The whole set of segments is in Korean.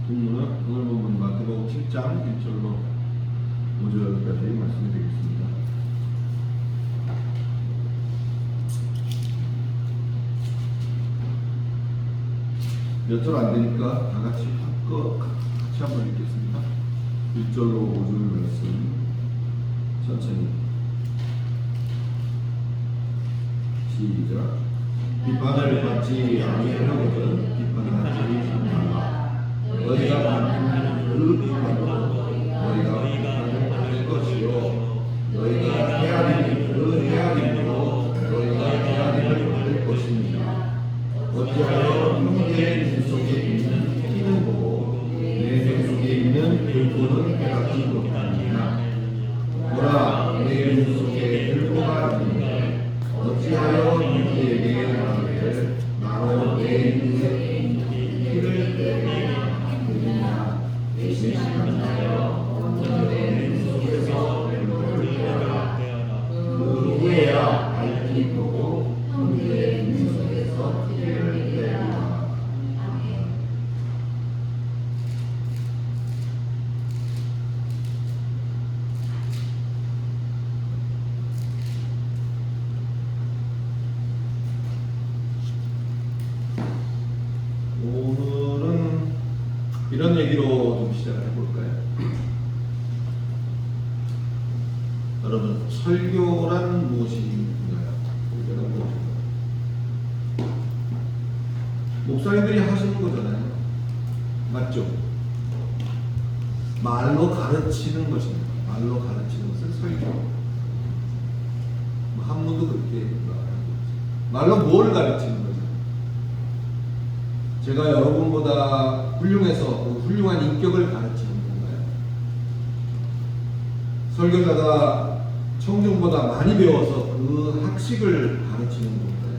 본문은 오늘 본문 마태복음 7장 1절로 5절까지 말씀드리겠습니다. 몇 절 안 되니까 다 같이 같이 한번 읽겠습니다. 1절로 5절 말씀 천천히 시작. 비판을 받지 아니하거든 비판하지 말라. 너희가 받는 그 비판으로 너희가 비판을 받을 것이요 너희가 헤아리는 그 헤아림으로 너희가 헤아림을 받을 것입니다. 어찌하여 형제의 눈 속에 있는 티는 보고 내 눈 속에 있는 들보는 깨닫지 못하느냐. 보라, 내 눈 속에 들보가 있는데 어찌하여 형제에게 말하되 나로 내 눈에 있는 티를 내게 하느냐. 외식하여 내 눈 속에서 들보를 빼라. 그 후에야 밝히 보고 형제의 눈 속에서 티를 빼라. 오늘은 이런 얘기로 좀 시작을 해볼까요? 여러분, 설교란 무엇인가요? 설교란 무엇인가요? 목사님들이 하시는 거잖아요. 맞죠? 말로 가르치는 것입니다. 말로 가르치는 것은 설교. 한문도 그렇게 말하는 거죠. 말로 뭘 가르치는 거죠? 제가 여러분보다 훌륭해서 그 훌륭한 인격을 가르치는 건가요? 설교자가 청중보다 많이 배워서 그 학식을 가르치는 건가요?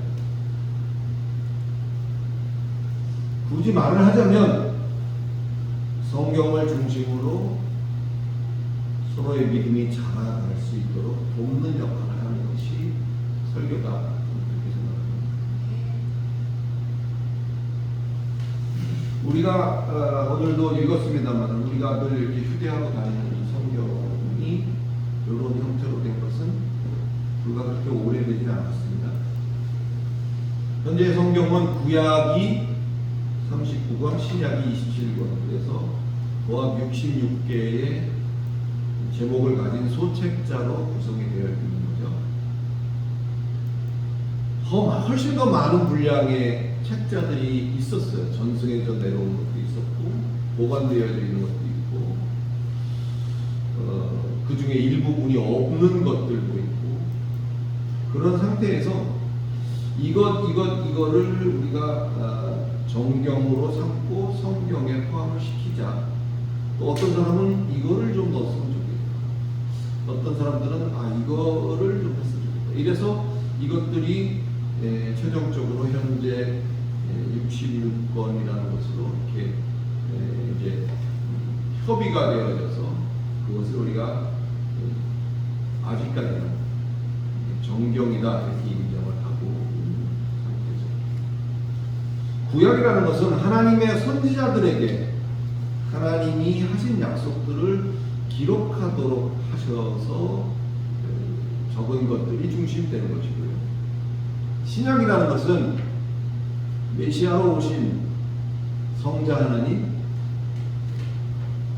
굳이 말을 하자면 성경을 중심으로 서로의 믿음이 자라갈 수 있도록 돕는 역할을 하는 것이 설교다. 우리가 오늘도 읽었습니다만 우리가 늘 이렇게 휴대하고 다니는 이 성경이 이런 형태로 된 것은 불과 그렇게 오래되지 않았습니다. 현재 성경은 구약이 39권, 신약이 27권, 그래서 도합 66개의 제목을 가진 소책자로 구성이 되어 있는 거죠. 훨씬 더 많은 분량의 책자들이 있었어요. 전승에서 내려온 것도 있었고 보관되어져 있는 것도 있고 그 중에 일부분이 없는 것들도 있고 그런 상태에서 이거를 우리가 정경으로 삼고 성경에 포함을 시키자. 또 어떤 사람은 이거를 좀 넣었으면 좋겠다. 어떤 사람들은 이거를 좀 했으면 좋겠다. 이래서 이것들이 최종적으로 현재 66권이라는 것으로 이렇게 이제 협의가 되어져서 그것을 우리가 아직까지는 정경이다 이렇게 인정을 하고 있는 상태죠. 구약이라는 것은 하나님의 선지자들에게 하나님이 하신 약속들을 기록하도록 하셔서 적은 것들이 중심되는 것이고요. 신약이라는 것은 메시아로 오신 성자 하나님,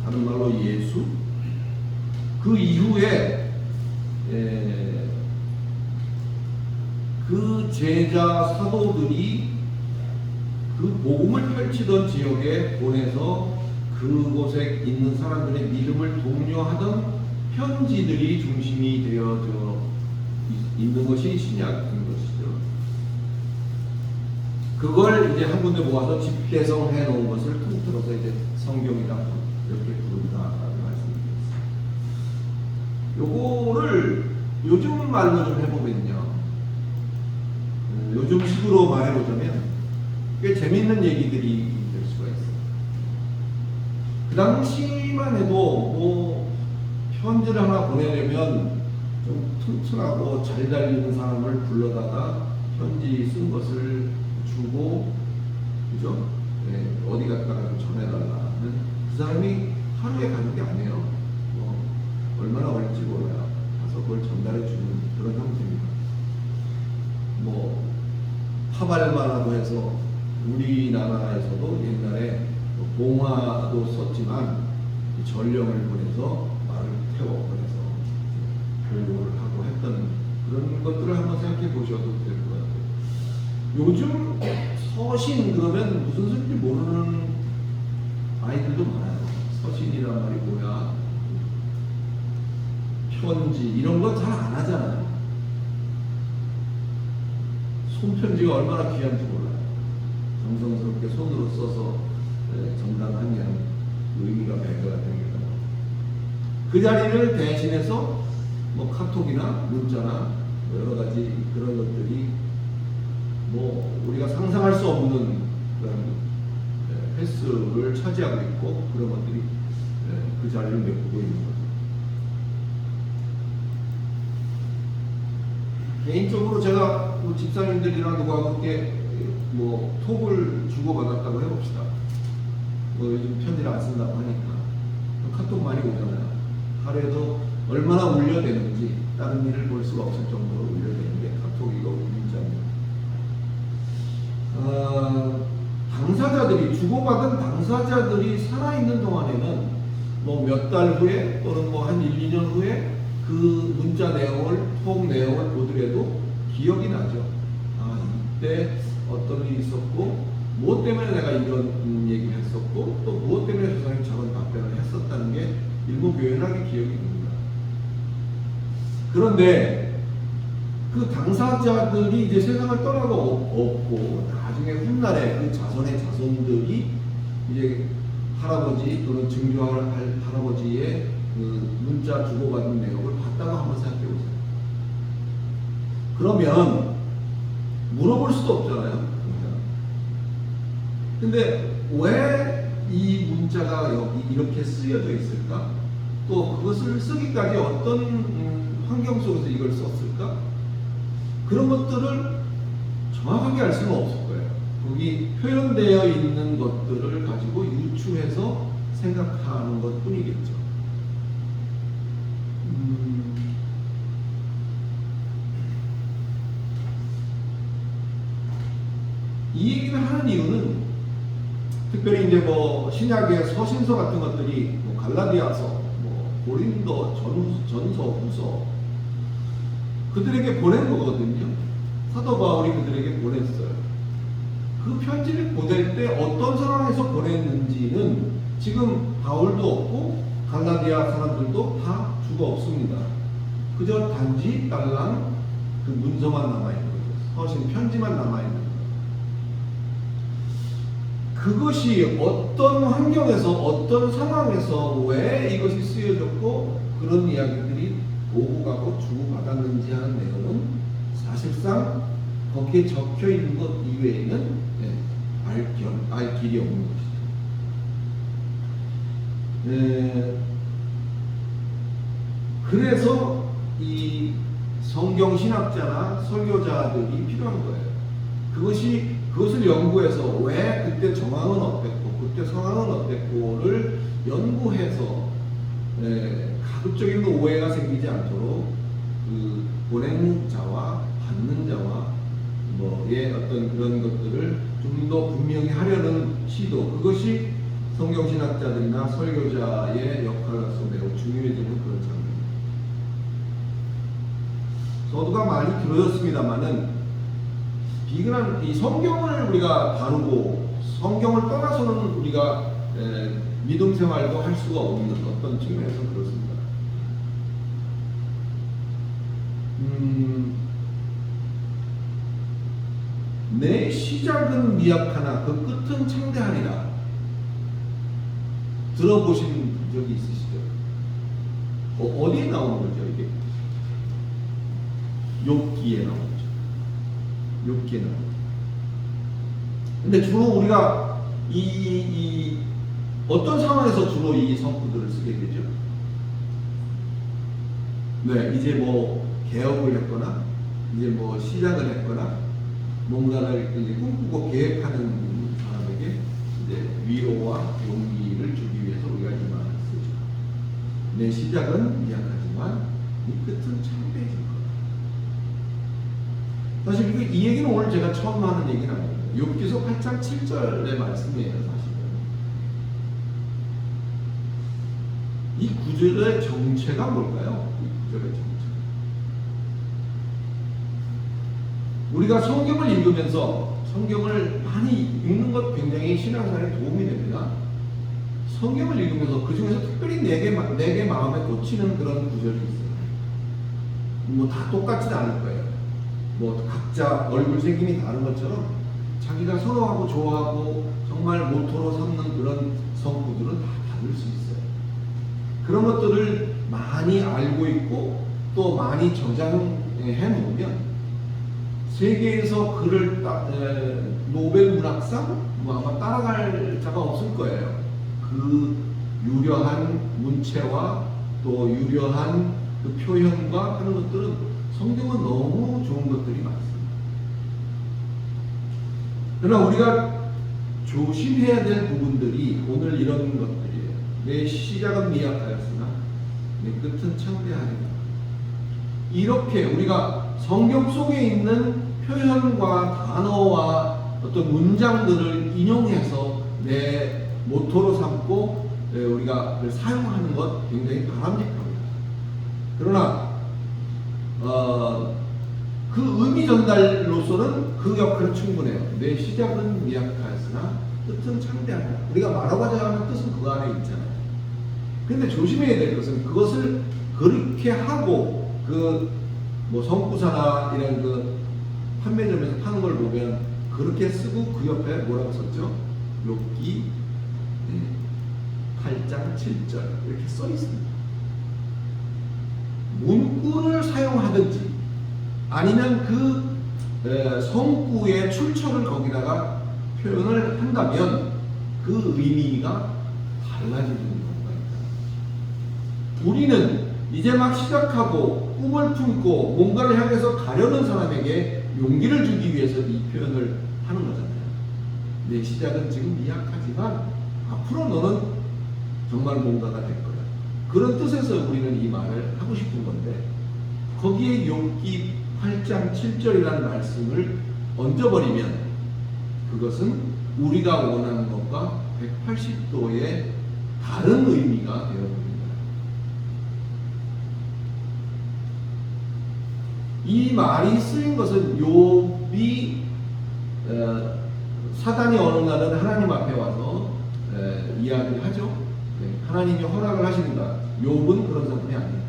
다른 말로 예수, 그 이후에 그 제자 사도들이 그 복음을 펼치던 지역에 보내서 그곳에 있는 사람들의 믿음을 독려하던 편지들이 중심이 되어져 있는 것이 신약인 것이죠. 그걸 이제 한 군데 모아서 집대성해 놓은 것을 통틀어서 이제 성경이라고 이렇게 부른다라고 말씀드렸습니다. 요거를 요즘 말로 좀 해보면요. 요즘 식으로 말해보자면 꽤 재밌는 얘기들이 될 수가 있어요. 그 당시만 해도 뭐 편지를 하나 보내려면 좀 튼튼하고 잘 달리는 사람을 불러다가 편지 쓴 것을 주고, 그죠? 네, 어디 갔다가 좀 전해달라. 그 사람이 하루에 가는 게 아니에요. 뭐 얼마나 걸릴지 몰라요. 가서 그걸 전달해 주는 그런 형태입니다. 뭐 파발마라고 해서 우리나라에서도 옛날에 봉화도 썼지만 전령을 보내서 말을 태워 보내서 교육을 하고 했던 그런 것들을 한번 생각해 보셔도 될 것 같아요. 요즘 서신 그러면 무슨 소리인지 모르는 아이들도 많아요. 서신이란 말이 뭐야? 편지 이런 거 잘 안 하잖아요. 손편지가 얼마나 귀한지 몰라요. 정성스럽게 손으로 써서 전달하면 의미가 배가가 됩니다. 그 자리를 대신해서 뭐 카톡이나 문자나 여러 가지 그런 것들이 뭐 우리가 상상할 수 없는 그런 횟수를 차지하고 있고 그런 것들이 그 자리를 메꾸고 있는 거죠. 개인적으로 제가 뭐 집사님들이랑 누구하고 함께 뭐 톡을 주고받았다고 해봅시다. 뭐 요즘 편지를 안 쓴다고 하니까 카톡 많이 오잖아요. 하루에도 얼마나 울려대는지 다른 일을 볼 수가 없을 정도로 울려대는 게 카톡이고 문자입니다. 당사자들이 주고받은 당사자들이 살아있는 동안에는 뭐 몇 달 후에 또는 뭐 한 1, 2년 후에 그 문자 내용을 톡 내용을 보더라도 기억이 나죠. 아 이때 어떤 일이 있었고 무엇 때문에 내가 이런 얘기를 했었고 또 무엇 때문에 저 사람이 저런 답변을 했었다는 게 일목요연하게 기억이 납니다. 그런데 그 당사자들이 이제 세상을 떠나고 없고 나중에 훗날에 그 자손의 자손들이 이제 할아버지 또는 증조할 할아버지의 그 문자 주고받은 내용을 봤다고 한번 생각해 보세요. 그러면 물어볼 수도 없잖아요. 근데 왜 이 문자가 여기 이렇게 쓰여져 있을까? 또 그것을 쓰기까지 어떤 환경 속에서 이걸 썼을까? 그런 것들을 정확하게 알 수는 없을 거예요. 거기 표현되어 있는 것들을 가지고 유추해서 생각하는 것 뿐이겠죠. 이 얘기를 하는 이유는 특별히 이제 뭐 신약의 서신서 같은 것들이 뭐 갈라디아서, 뭐 고린도 전서, 후서 그들에게 보낸 거거든요. 사도 바울이 그들에게 보냈어요. 그 편지를 보낼 때 어떤 상황에서 보냈는지는 지금 바울도 없고 갈라디아 사람들도 다 죽어 없습니다. 그저 단지 딸랑 그 문서만 남아있는 거죠. 서신 편지만 남아있는 거죠. 그것이 어떤 환경에서 어떤 상황에서 왜 이것이 쓰여졌고 그런 이야기들이 오고 가고 주고받았는지 하는 내용은 사실상 거기에 적혀 있는 것 이외에는 알 길이 없는 것이죠. 그래서 이 성경 신학자나 설교자들이 필요한 거예요. 그것을 연구해서 왜 그때 정황은 어땠고 그때 상황은 어땠고를 연구해서 가급적인 오해가 생기지 않도록 그 보내는 자와 받는 자와 뭐의 어떤 그런 것들을 좀 더 분명히 하려는 시도, 그것이 성경신학자들이나 설교자의 역할로서 매우 중요해지는 그런 장면입니다. 서두가 많이 길어졌습니다만은 비근한 이 성경을 우리가 다루고 성경을 떠나서는 우리가 믿음 생활도 할 수가 없는 어떤 측면에서 그렇습니다. 내 시작은 미약하나 그 끝은 창대하리라. 들어보신 적이 있으시죠? 어디에 나오는 거죠 이게? 욥기에 나오죠. 욥기에 나오죠. 근데 주로 우리가 이 어떤 상황에서 주로 이 성구들을 쓰게 되죠? 네, 이제 뭐 개업을 했거나 이제 뭐 시작을 했거나 뭔가를 이제 꿈꾸고 계획하는 사람에게 이제 위로와 용기를 주기 위해서 우리가 이 말을 쓰죠. 내 시작은 미약하지만 이 끝은 참되어질 거다. 사실 이 얘기는 오늘 제가 처음 하는 얘기는 아니에요. 욥기서 8장 7절의 말씀이에요. 사실은 이 구절의 정체가 뭘까요? 이 구절의 정체. 우리가 성경을 읽으면서 성경을 많이 읽는 것 굉장히 신앙생활에 도움이 됩니다. 성경을 읽으면서 그 중에서 특별히 내게 마음에 꽂히는 그런 구절이 있어요. 뭐 다 똑같지는 않을 거예요. 뭐 각자 얼굴 생김이 다른 것처럼 자기가 선호하고 좋아하고 정말 모토로 삼는 그런 성구들은 다 다를 수 있어요. 그런 것들을 많이 알고 있고 또 많이 저장해 놓으면 세계에서 그를 노벨 문학상 아마 따라갈 자가 없을 거예요. 그 유려한 문체와 또 유려한 그 표현과 하는 것들은 성경은 너무 좋은 것들이 많습니다. 그러나 우리가 조심해야 될 부분들이 오늘 이런 것들이에요. 내 시작은 미약하였으나 내 끝은 창대하리라. 이렇게 우리가 성경 속에 있는 표현과 단어와 어떤 문장들을 인용해서 내 모토로 삼고 우리가 사용하는 것 굉장히 바람직합니다. 그러나 그 의미 전달로서는 그 역할은 충분해요. 내 시작은 미약하였으나 끝은 창대하다. 우리가 말하고자 하는 뜻은 그 안에 있잖아요. 그런데 조심해야 될 것은 그것을 그렇게 하고 뭐 성구사나 이런 그 판매점에서 파는 걸 보면 그렇게 쓰고 그 옆에 뭐라고 썼죠? 욥기 8장 7절 이렇게 써 있습니다. 문구를 사용하든지 아니면 그 성구의 출처를 거기다가 표현을 한다면 그 의미가 달라지는 경우가 있다. 우리는 이제 막 시작하고 꿈을 품고 뭔가를 향해서 가려는 사람에게 용기를 주기 위해서 이 표현을 하는 거잖아요. 내 시작은 지금 미약하지만 앞으로 너는 정말 뭔가가 될 거야. 그런 뜻에서 우리는 이 말을 하고 싶은 건데 거기에 욥기 8장 7절이라는 말씀을 얹어버리면 그것은 우리가 원하는 것과 180도의 다른 의미가 되어버립니다. 이 말이 쓰인 것은 욥이 사단이 어느 날은 하나님 앞에 와서 이야기를 하죠. 하나님이 허락을 하십니다. 욥은 그런 사람이 아니에요.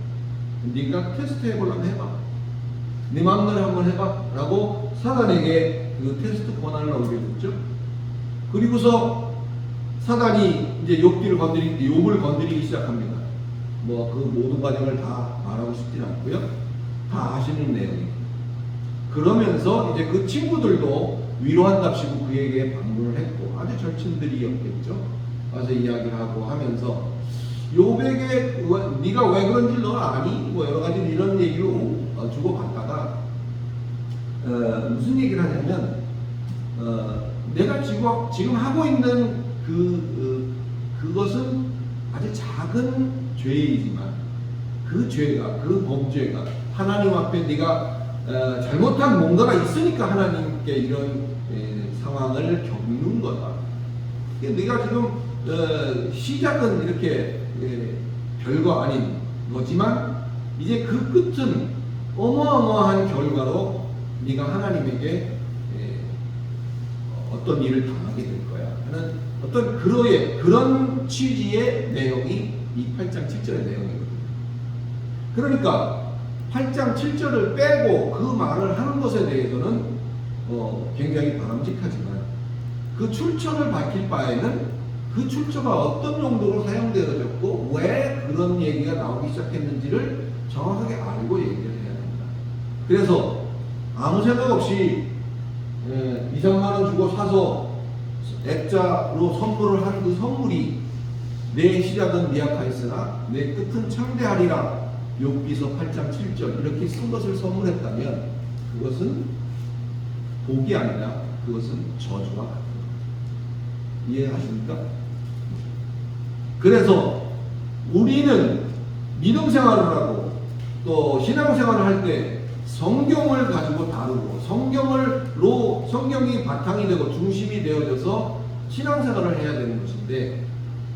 네가 테스트 해보려면 해봐. 네 마음대로 한번 해봐. 라고 사단에게 그 테스트 권한을 넘겨줬죠. 그리고서 사단이 이제 욥을 건드리기 시작합니다. 뭐 그 모든 과정을 다 말하고 싶진 않고요. 다 아시는 내용이에요. 그러면서 이제 그 친구들도 위로한답시고 그에게 방문을 했고 아주 절친들이었겠죠. 와서 이야기를 하고 하면서 욥에게 네가 왜 그런지 너 아니? 뭐 여러 가지 이런 얘기를 주고받다가 무슨 얘기를 하냐면 내가 지금 하고 있는 그것은 아주 작은 죄이지만 그 죄가 그 범죄가 하나님 앞에 네가 잘못한 뭔가가 있으니까 하나님께 이런 상황을 겪는 거다. 네가 지금 시작은 이렇게 별거 아닌 거지만 이제 그 끝은 어마어마한 결과로 네가 하나님에게 어떤 일을 당하게 될 거야 하는 어떤 그런 취지의 내용이 이 8장 7절의 내용이거든요. 그러니까 8장 7절을 빼고 그 말을 하는 것에 대해서는 굉장히 바람직하지만 그 출처를 밝힐 바에는 그 출처가 어떤 용도로 사용되어졌고 왜 그런 얘기가 나오기 시작했는지를 정확하게 알고 얘기를 해야 됩니다. 그래서 아무 생각 없이 2, 3만 원 주고 사서 액자로 선물을 한 그 선물이 내 시작은 미약하였으나 내 끝은 창대하리라 욥기서 8장 7절 이렇게 쓴 것을 선물했다면 그것은 복이 아니라 그것은 저주와 같은 겁니다. 이해하십니까? 그래서 우리는 믿음 생활을 하고 또 신앙 생활을 할 때 성경을 가지고 다루고 성경이 바탕이 되고 중심이 되어져서 신앙 생활을 해야 되는 것인데,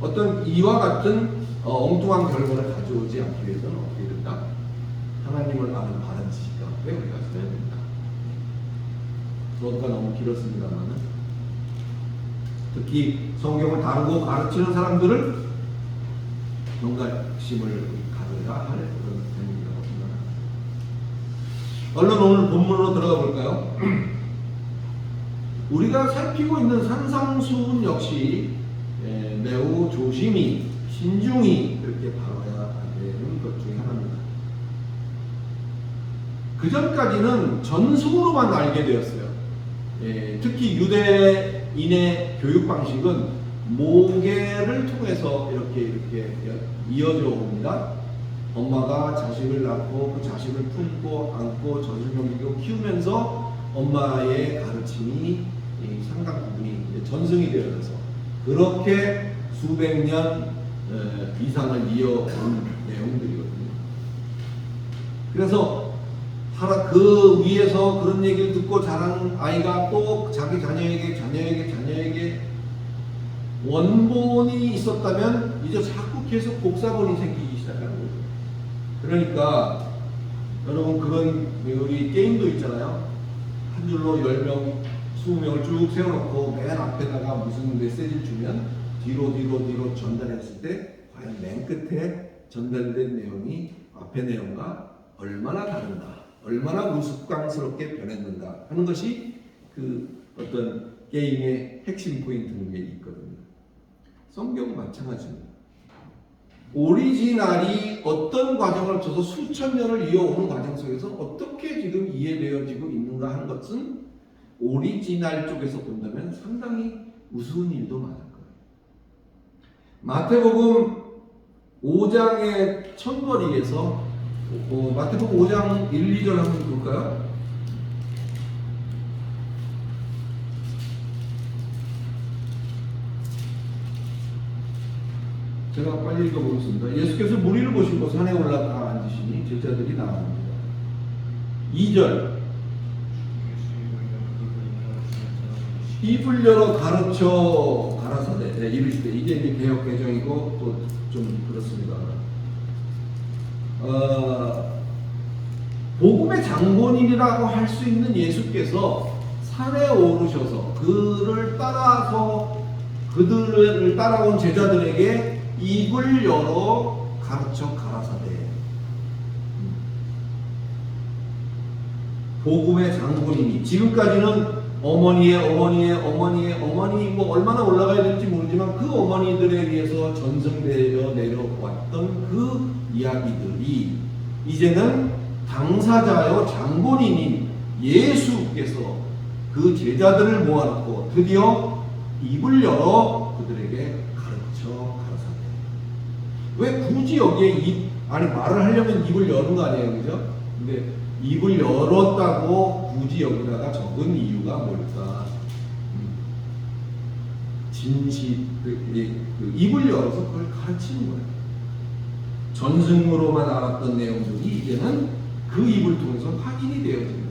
어떤 이와 같은 엉뚱한 결과를 가져오지 않기 위해서는 어떻게 된다? 하나님을 아는 바른 지식 가운데 우리가 써야 된다. 그것가 너무 길었습니다만은, 특히 성경을 다루고 가르치는 사람들을 경각심을 가져야 할 그런 대목이라고 생각합니다. 얼른 오늘 본문으로 들어가 볼까요? 우리가 살피고 있는 산상수훈 역시 매우 조심히 신중히 그렇게 다뤄야 되는 것 중에 하나입니다. 그 전까지는 전승으로만 알게 되었어요. 특히 유대인의 교육 방식은 모계를 통해서 이렇게 이어져 옵니다. 엄마가 자식을 낳고 그 자식을 품고 안고 젖을 먹이고 키우면서 엄마의 가르침이 상당 부분이 전승이 되어져서 그렇게 수백 년 이상을 이어온 내용들이거든요. 그래서 그 위에서 그런 얘기를 듣고 자란 아이가 또 자기 자녀에게 원본이 있었다면 이제 자꾸 계속 복사본이 생기기 시작하는 거죠. 그러니까 여러분, 그런 우리 게임도 있잖아요. 한 줄로 10명, 20명을 쭉 세워놓고 맨 앞에다가 무슨 메시지를 주면 뒤로 전달했을 때 과연 맨 끝에 전달된 내용이 앞의 내용과 얼마나 다른가, 얼마나 우스꽝스럽게 변했는가 하는 것이 그 어떤 게임의 핵심 포인트인 게 있거든요. 성경 마찬가지입니다. 오리지널이 어떤 과정을 거쳐서 수천 년을 이어오는 과정 속에서 어떻게 지금 이해되어지고 있는가 하는 것은 오리지널 쪽에서 본다면 상당히 우스운 일도 많을 거예요. 마태복음 5장의 첫머리에서 마태복음 5장 1, 2절 한번 볼까요? 제가 빨리 읽어보겠습니다. 예수께서 무리를 보시고 산에 올라가 앉으시니 제자들이 나옵니다. 2절, 입을 열어 가르쳐 가라사대 이르시되, 이게 이제 개역 개정이고 또 좀 그렇습니다. 복음의 장본인이라고 할 수 있는 예수께서 산에 오르셔서 그들을 따라온 제자들에게 입을 열어 가르쳐 가라사대. 복음의 장본인이 지금까지는 어머니 뭐 얼마나 올라가야 될지 모르지만 그 어머니들에 의해서 전승되어 내려왔던 그 이야기들이 이제는 당사자요 장본인인 예수께서 그 제자들을 모아놓고 드디어 입을 열어 그들에게 가르쳐 가라사대. 왜 굳이 여기에 말을 하려면 입을 여는 거 아니에요, 그죠? 근데 입을 열었다고 굳이 여기다가 적은 이유가 뭘까? 입을 열어서 그걸 가르치는 거예요. 전승으로만 알았던 내용들이 이제는 그 입을 통해서 확인이 되어지는 거예요.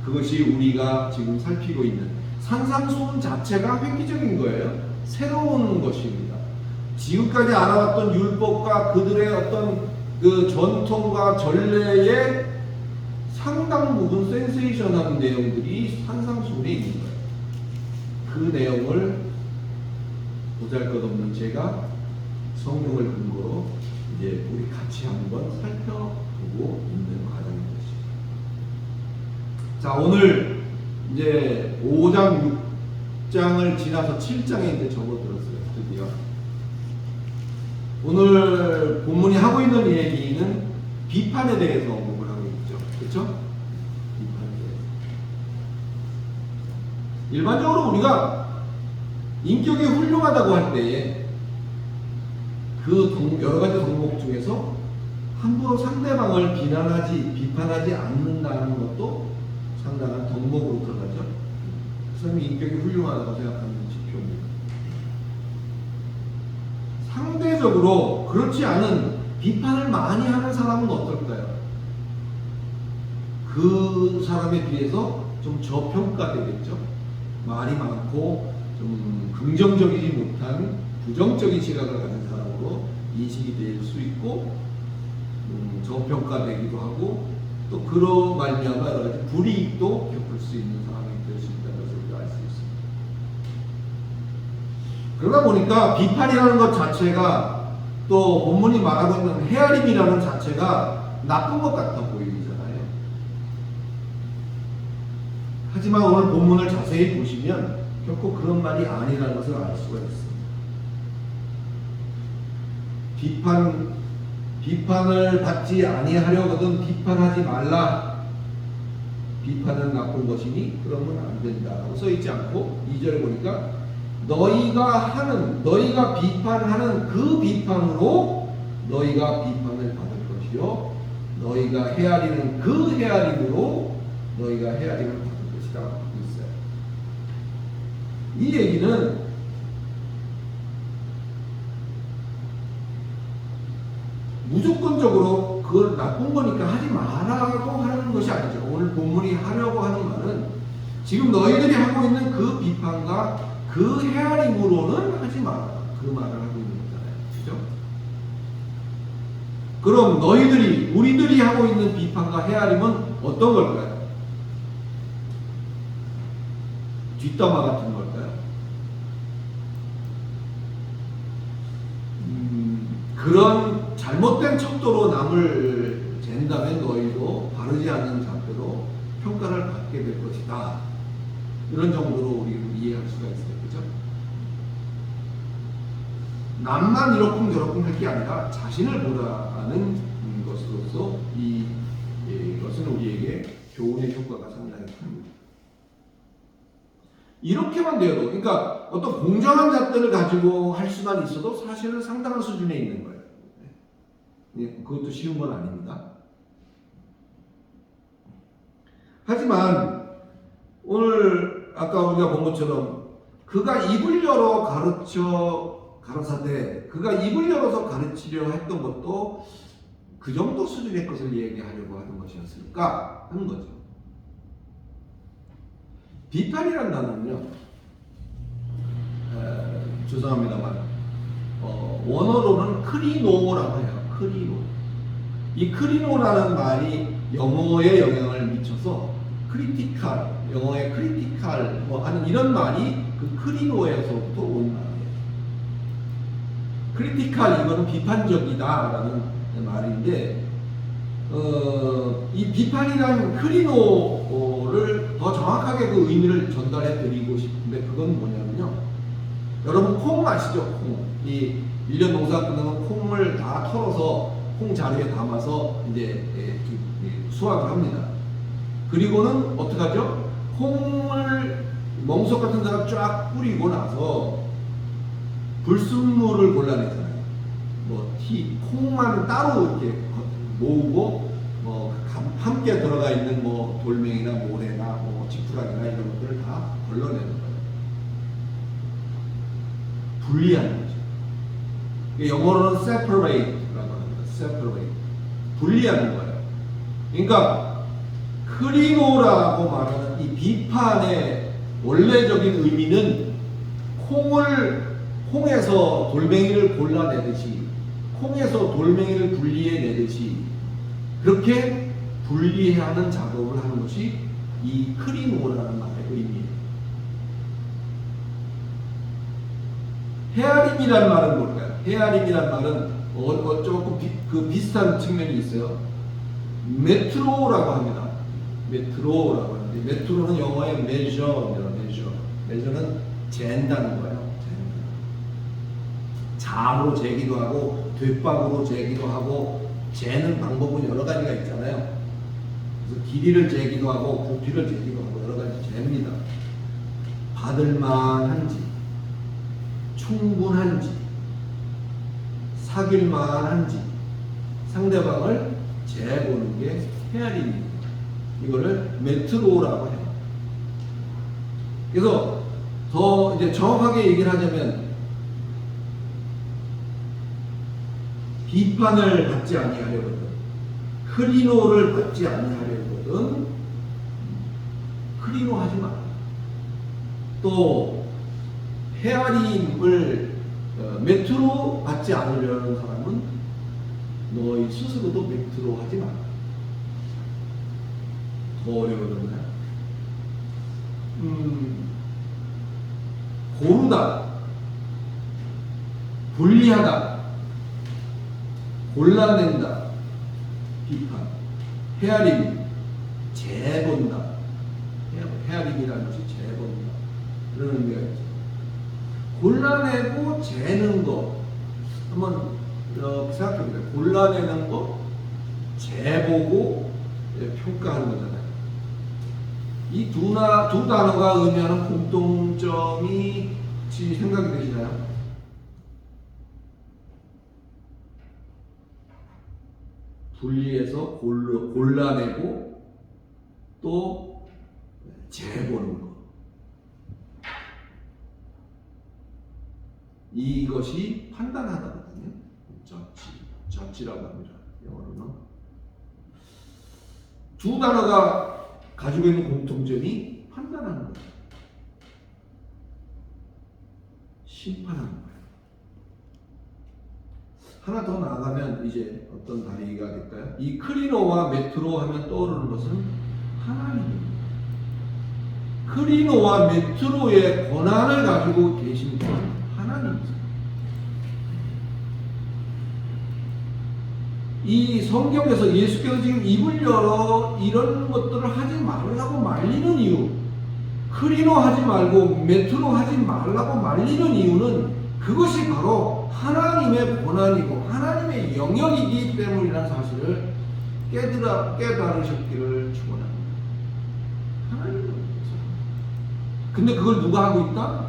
그것이 우리가 지금 살피고 있는 산상수훈 자체가 획기적인 거예요. 새로운 것입니다. 지금까지 알아왔던 율법과 그들의 어떤 그 전통과 전례의 상당 부분 센세이션한 내용들이 산상수훈에 있는 거예요. 그 내용을 보잘것없는 제가 성경을 근거로 이제 우리 같이 한번 살펴보고 있는 과정인 것입니다. 자, 오늘 이제 5장 6장을 지나서 7장에 이제 접어들었어요. 드디어. 오늘 본문이 하고 있는 얘기는 비판에 대해서 언급을 하고 있죠. 그렇죠? 비판에 대해서. 일반적으로 우리가 인격이 훌륭하다고 할 때에 그 여러 가지 덕목 중에서 함부로 상대방을 비판하지 않는다는 것도 상당한 덕목으로 들어가죠. 사람이 인격이 훌륭하다고 생각하는 지표입니다. 상대적으로 그렇지 않은 비판을 많이 하는 사람은 어떨까요? 그 사람에 비해서 좀 저평가되겠죠. 말이 많고 좀 긍정적이지 못한 부정적인 시각을 가진 사람으로 인식이 될 수 있고 저평가되기도 하고 또 그로 말미암아 여러 가지 불이익도 겪을 수 있는 상황이 될 수 있다는 것을 우리가 알 수 있습니다. 그러다 보니까 비판이라는 것 자체가 또 본문이 말하고 있는 헤아림이라는 자체가 나쁜 것 같아 보이잖아요. 하지만 오늘 본문을 자세히 보시면 결코 그런 말이 아니라는 것을 알 수가 있습니다. 비판을 받지 아니하려거든 비판하지 말라. 비판은 나쁜 것이니 그러면 안 된다라고 써있지 않고 2절에 보니까 너희가 비판하는 그 비판으로 너희가 비판을 받을 것이요 너희가 헤아리는 그 헤아림으로 너희가 헤아림을 받을 것이다 있어요. 이 얘기는 무조건적으로 그걸 나쁜 거니까 하지 말라고 하는 것이 아니죠. 오늘 본문이 하려고 하는 말은 지금 너희들이 하고 있는 그 비판과 그 헤아림으로는 하지 마라. 그 말을 하고 있는 거잖아요. 그죠? 그럼 우리들이 하고 있는 비판과 헤아림은 어떤 걸까요? 뒷담화 같은 걸까요? 그런 잘못된 척도로 남을 잰다면 너희도 바르지 않는 잣대로 평가를 받게 될 것이다. 이런 정도로 우리는 이해할 수가 있어요. 그죠? 남만 이러쿵저러쿵 할 게 아니라 자신을 보라는 것으로서 이것은 우리에게 교훈의 효과가 상당히 큽니다. 이렇게만 되어도, 그러니까 어떤 공정한 잣대를 가지고 할 수만 있어도 사실은 상당한 수준에 있는 거예요. 그것도 쉬운 건 아닙니다. 하지만 오늘 아까 우리가 본 것처럼 그가 입을 열어 가라사대 그가 입을 열어서 가르치려 했던 것도 그 정도 수준의 것을 얘기하려고 하는 것이었을까 하는 거죠. 비판이란 단어는요, 죄송합니다만 원어로는 크리노라고 해요. 크리노. 이 크리노라는 말이 영어에 영향을 미쳐서 크리티칼, 영어의 크리티칼 하는 이런 말이 그 크리노에서부터 온 말이에요. 크리티칼 이거는 비판적이다라는 말인데 이 비판이라는 크리노를 더 정확하게 그 의미를 전달해 드리고 싶은데 그건 뭐냐면요. 여러분 콩 아시죠? 콩. 이 1년 농사 끝나면 콩을 다 털어서 콩 자루에 담아서 이제 수확을 합니다. 그리고는 어떻게 하죠? 콩을 멍석 같은 데다 쫙 뿌리고 나서 불순물을 골라내잖아요. 콩만 따로 이렇게 모으고 함께 들어가 있는 돌멩이나 모래나 지푸라기나 이런 것들을 다 걸러내는 거예요. 분리하는 거죠. 영어로는 separate라고 합니다. separate. 분리하는 거예요. 그러니까 크리노라고 말하는 이 비판의 원래적인 의미는 콩에서 돌멩이를 골라내듯이 콩에서 돌멩이를 분리해내듯이 그렇게 분리하는 작업을 하는 것이 이 크리노라는 말의 의미예요. 헤아림이란 말은 뭘까요? 헤아림이란 말은 조금 비슷한 측면이 있어요. 메트로라고 합니다. 메트로라고 하는데 메트로는 영어의 measure입니다. measure는 잰다는 거예요. 자로 재기도 하고 뒷박으로 재기도 하고 재는 방법은 여러 가지가 있잖아요. 그래서 길이를 재기도 하고 부피를 재기도 하고 여러 가지 잽니다. 받을만한지 충분한지 사귈만한지 상대방을 재보는 게 헤아림입니다. 이거를 메트로라고 해요. 그래서 더 이제 정확하게 얘기를 하자면 비판을 받지 아니하려거든, 크리노를 받지 아니하려거든 크리노 하지 마. 또 헤아림을 매트로 받지 않으려는 사람은 너희 스스로도 매트로 하지 마. 더 어려워졌나요? 고르다, 분리하다, 골라낸다, 비판, 헤아림, 재본다. 헤아림이라는 것이 재본다, 그런 의미가 있죠. 골라내고 재는 거 한번 이렇게 생각해보세요. 골라내는 거, 재보고 평가하는 거잖아요. 이 두 단어가 의미하는 공통점이 혹시 생각이 되시나요? 분리해서 골라내고 또 재보는 거. 이것이 판단하다거든요. 저지라고 합니다. 영어로는. 두 단어가 가지고 있는 공통점이 판단하는 거예요. 심판하는 거예요. 하나 더 나아가면 이제 어떤 다리가 될까요? 이 크리노와 메트로 하면 떠오르는 것은 하나님입니다. 크리노와 메트로의 권한을 가지고 계신 분은 하나님이세요. 이 성경에서 예수께서 지금 입을 열어 이런 것들을 하지 말라고 말리는 이유, 크리노 하지 말고 메트로 하지 말라고 말리는 이유는 그것이 바로 하나님의 권한이고 하나님의 영역이기 때문이라는 사실을 깨달으셨기를 축원합니다. 하나님은 근데 그걸 누가 하고 있다?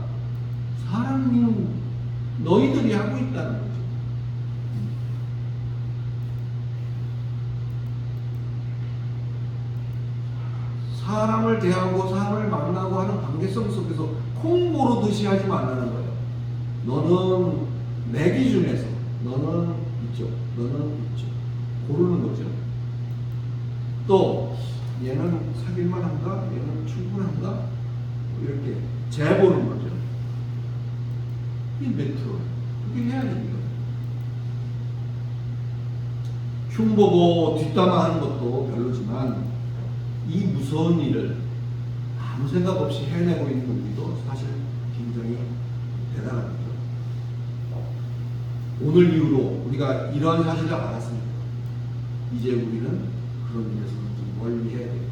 사람인 너희들이 하고 있다는 거죠. 사람을 대하고 사람을 만나고 하는 관계성 속에서 콩 고르듯이 하지 말라는 거예요. 너는 내 기준에서 너는 이쪽, 너는 이쪽 고르는 거죠. 또 얘는 사귈만 한가? 얘는 충분한가? 이렇게 재보는 거죠. 이 메트로 그게 해야 됩니다. 흉보고 뒷담화하는 것도 별로지만 이 무서운 일을 아무 생각 없이 해내고 있는 우리도 사실 굉장히 대단합니다. 오늘 이후로 우리가 이러한 사실을 알았습니다. 이제 우리는 그런 일에서 좀 멀리 해야 되겠죠.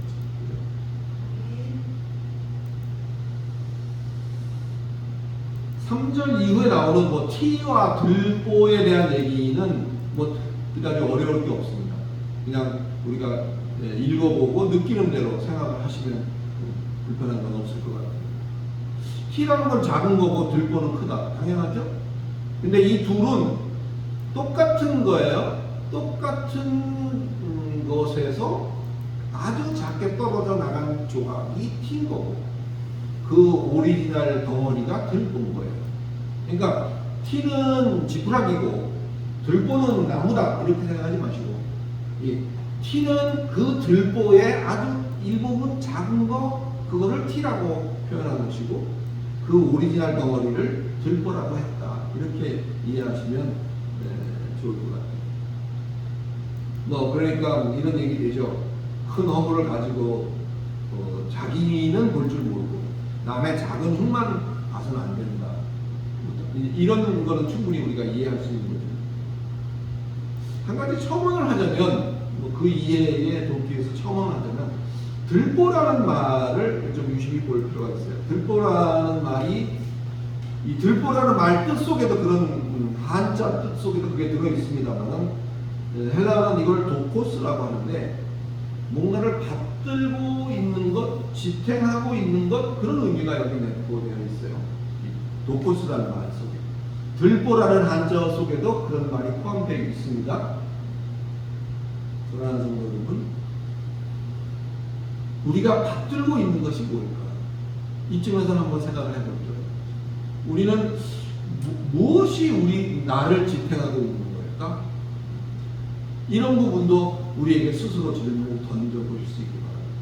3절 이후에 나오는 뭐 티와 들보에 대한 얘기는 뭐 그다지 어려울 게 없습니다. 그냥 우리가 읽어보고 느끼는 대로 생각을 하시면 불편한 건 없을 것 같아요. 티라는 건 작은 거고 들보는 크다. 당연하죠? 근데 이 둘은 똑같은 거예요. 똑같은 것에서 아주 작게 떨어져 나간 조각이 티인 거고 그 오리지널 덩어리가 들보인 거예요. 그러니까 티는 지푸라기고 들보는 나무다 이렇게 생각하지 마시고 티는 그 들보의 아주 일부분 작은 거 그거를 티라고 표현한 것이고 그 오리지널 덩어리를 들보라고 했다 이렇게 이해하시면 좋을 것 같아요. 뭐 그러니까 이런 얘기 되죠. 큰 허물을 가지고 자기는 볼 줄 모르고 남의 작은 흙만 봐서는 안 된다. 이런 거는 충분히 우리가 이해할 수 있는 거죠. 한 가지 첨언을 하자면 그 이해에 돕기 위해서 첨언을 하자면 들보라는 말을 좀 유심히 볼 필요가 있어요. 들보라는 말이 이 들보라는 말 뜻 속에도 그런 한자 뜻 속에도 그게 들어 있습니다만 헬라어는 이걸 도코스라고 하는데 뭔가를 받들고 있는 것, 지탱하고 있는 것 그런 의미가 여기 내포되어 있어요. 도코스라는 말 속에 들보라는 한자어 속에도 그런 말이 포함되어 있습니다. 그러한 성도 여러분, 우리가 받들고 있는 것이 뭘까? 이쯤에서는 한번 생각을 해볼게요. 우리는 무엇이 나를 지탱하고 있는 걸까? 이런 부분도 우리에게 스스로 질문을 던져볼 수 있기 바랍니다.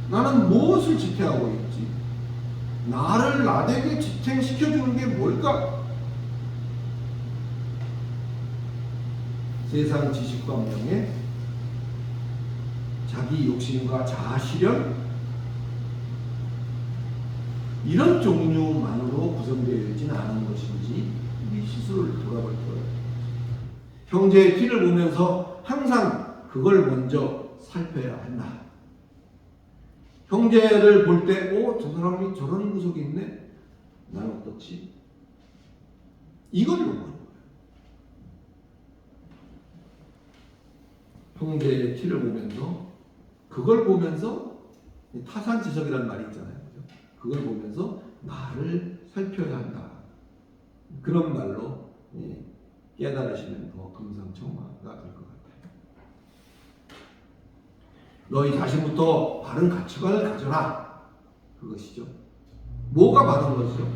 나는 무엇을 지탱하고 있지? 나를 나에게 지탱시켜주는 게 뭘까? 세상 지식과 명예, 자기 욕심과 자아 실현, 이런 종류만으로 구성되어 있지는 않은 것인지 우리 스스로를 돌아볼 거예요. 형제의 티를 보면서 항상 그걸 먼저 살펴야 한다. 형제를 볼 때, 저 사람이 저런 구석이 있네? 나는 어떻지? 이걸 요구하는 거예요. 형제의 티를 보면서, 그걸 보면서, 타산지석이라는 말이 있잖아요. 그걸 보면서 나를 살펴야 한다. 그런 말로 깨달으시면 더 금상첨화가 될 것 같아요. 너희 자신부터 바른 가치관을 가져라. 그것이죠. 뭐가 바른 것이죠?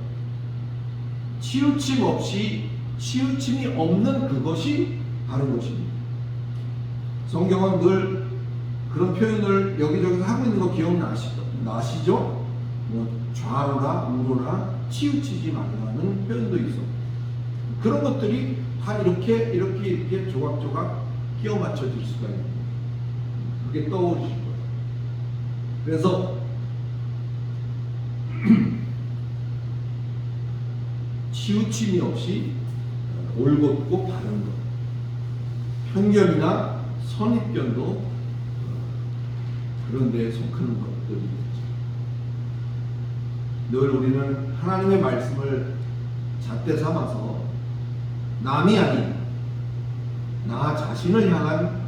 치우침 없이, 치우침이 없는 그것이 바른 것입니다. 성경은 늘 그런 표현을 여기저기서 하고 있는 거 기억나시죠? 좌우나 우로나 치우치지 말라는 표현도 있어. 그런 것들이 다 이렇게 조각조각 끼워 맞춰질 수가 있는 거예요. 그게 떠오르실 거예요. 그래서 치우침이 없이 올곧고 바른 것, 편견이나 선입견도 그런 데에 속하는 것들이겠죠. 늘 우리는 하나님의 말씀을 잣대 삼아서 남이 아닌 나 자신을 향한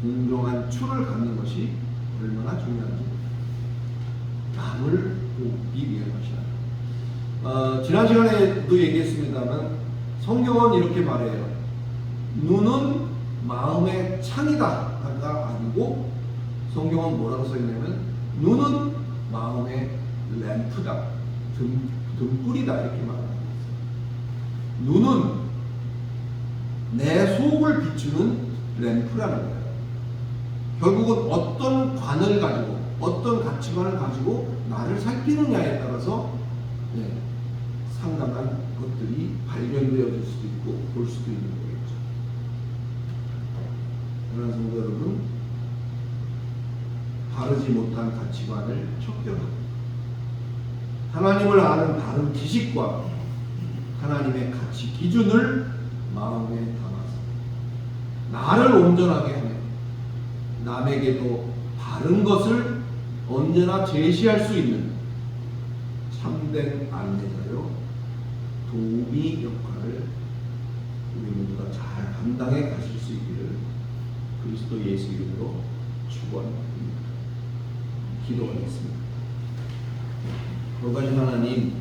공정한 추를 갖는 것이 얼마나 중요한지, 남을 돕기 위한 것이야. 지난 시간에도 얘기했습니다만 성경은 이렇게 말해요. 눈은 마음의 창이다가 아니고, 성경은 뭐라고 써있냐면 눈은 마음의 램프다, 등불이다, 이렇게 말합니다. 눈은 내 속을 비추는 램프라는 거예요. 결국은 어떤 관을 가지고, 어떤 가치관을 가지고 나를 살피느냐에 따라서 상당한 것들이 발견되어질 수도 있고 볼 수도 있는 거겠죠. 그러나 성도 여러분, 바르지 못한 가치관을 척결하고 하나님을 아는 바른 지식과 하나님의 가치 기준을 마음에 담아서 나를 온전하게 하며 남에게도 바른 것을 언제나 제시할 수 있는 참된 안내자요, 도우미 역할을 우리 모두가 잘 감당해 가실 수 있기를 그리스도 예수 이름으로 축원합니다. 기도하겠습니다. 거룩하신 하나님,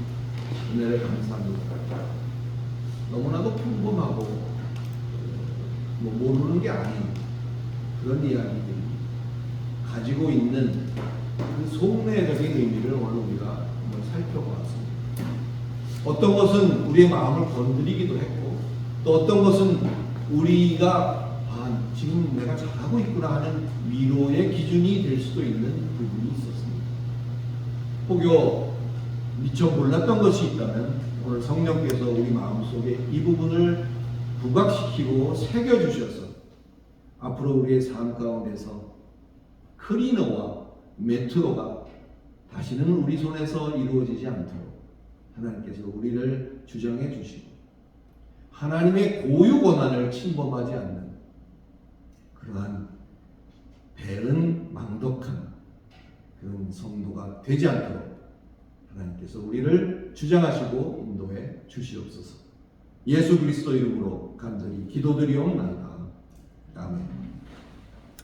은혜를 감사합니다. 너무나도 평범하고 모르는 게 아닌 그런 이야기들이 가지고 있는 그 속내적인 의미를 오늘 우리가 한번 살펴보았습니다. 어떤 것은 우리의 마음을 건드리기도 했고, 또 어떤 것은 우리가 지금 내가 잘하고 있구나 하는 위로의 기준이 될 수도 있는 부분이 있었습니다. 혹여 미처 몰랐던 것이 있다면 오늘 성령께서 우리 마음속에 이 부분을 부각시키고 새겨주셔서 앞으로 우리의 삶 가운데서 클리너와 메트로가 다시는 우리 손에서 이루어지지 않도록 하나님께서 우리를 주장해 주시고 하나님의 고유 권한을 침범하지 않는 그러한 배은 망덕한 그런 성도가 되지 않도록 하나님께서 우리를 주장하시고 인도해 주시옵소서. 예수 그리스도 이름으로 간절히 기도드리옵나이다. 아멘.